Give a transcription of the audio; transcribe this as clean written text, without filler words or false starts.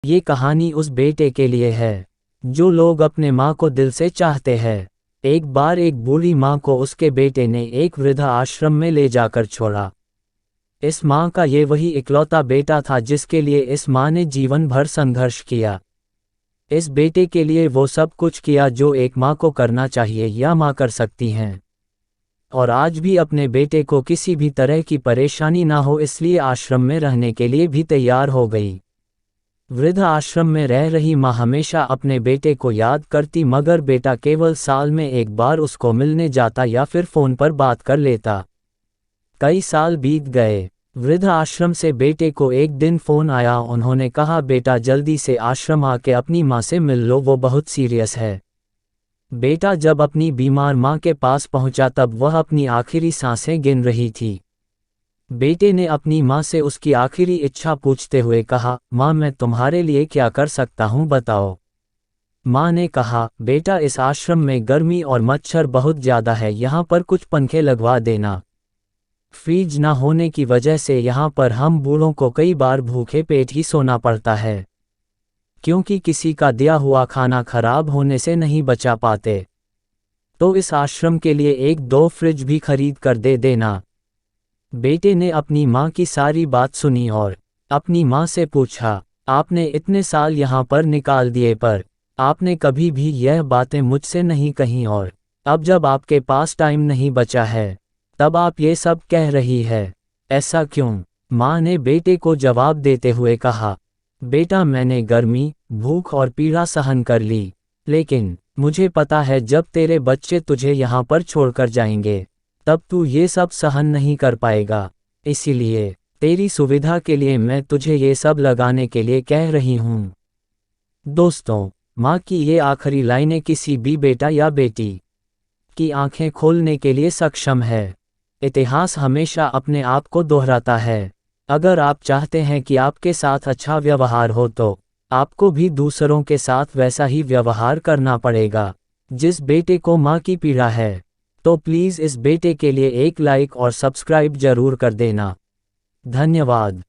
ये कहानी उस बेटे के लिए है जो लोग अपने माँ को दिल से चाहते हैं। एक बार एक बूढ़ी माँ को उसके बेटे ने एक वृद्धा आश्रम में ले जाकर छोड़ा। इस माँ का ये वही इकलौता बेटा था जिसके लिए इस माँ ने जीवन भर संघर्ष किया। इस बेटे के लिए वो सब कुछ किया जो एक माँ को करना चाहिए या माँ कर सकती हैं। और आज भी अपने बेटे को किसी भी तरह की परेशानी ना हो इसलिए आश्रम में रहने के लिए भी तैयार हो गई। वृद्ध आश्रम में रह रही माँ हमेशा अपने बेटे को याद करती मगर बेटा केवल साल में एक बार उसको मिलने जाता या फिर फ़ोन पर बात कर लेता। कई साल बीत गए। वृद्ध आश्रम से बेटे को एक दिन फ़ोन आया। उन्होंने कहा, बेटा जल्दी से आश्रम आके अपनी माँ से मिल लो, वो बहुत सीरियस है। बेटा जब अपनी बीमार माँ के पास पहुंचा तब वह अपनी आखिरी सांसें गिन रही थी। बेटे ने अपनी माँ से उसकी आखिरी इच्छा पूछते हुए कहा, माँ मैं तुम्हारे लिए क्या कर सकता हूँ बताओ। माँ ने कहा, बेटा इस आश्रम में गर्मी और मच्छर बहुत ज़्यादा है, यहाँ पर कुछ पंखे लगवा देना। फ्रिज ना होने की वजह से यहाँ पर हम बूढ़ों को कई बार भूखे पेट ही सोना पड़ता है, क्योंकि किसी का दिया हुआ खाना खराब होने से नहीं बचा पाते। तो इस आश्रम के लिए एक दो फ्रिज भी खरीद कर दे देना। बेटे ने अपनी माँ की सारी बात सुनी और अपनी माँ से पूछा, आपने इतने साल यहाँ पर निकाल दिए पर आपने कभी भी यह बातें मुझसे नहीं कहीं, और अब जब आपके पास टाइम नहीं बचा है तब आप ये सब कह रही है, ऐसा क्यों? माँ ने बेटे को जवाब देते हुए कहा, बेटा मैंने गर्मी, भूख और पीड़ा सहन कर ली, लेकिन मुझे पता है जब तेरे बच्चे तुझे यहाँ पर छोड़कर जाएंगे तब तू ये सब सहन नहीं कर पाएगा। इसीलिए तेरी सुविधा के लिए मैं तुझे ये सब लगाने के लिए कह रही हूँ। दोस्तों, माँ की ये आखिरी लाइनें किसी भी बेटा या बेटी की आंखें खोलने के लिए सक्षम है। इतिहास हमेशा अपने आप को दोहराता है। अगर आप चाहते हैं कि आपके साथ अच्छा व्यवहार हो तो आपको भी दूसरों के साथ वैसा ही व्यवहार करना पड़ेगा। जिस बेटे को माँ की पीड़ा है तो प्लीज़ इस बेटे के लिए एक लाइक और सब्सक्राइब जरूर कर देना। धन्यवाद।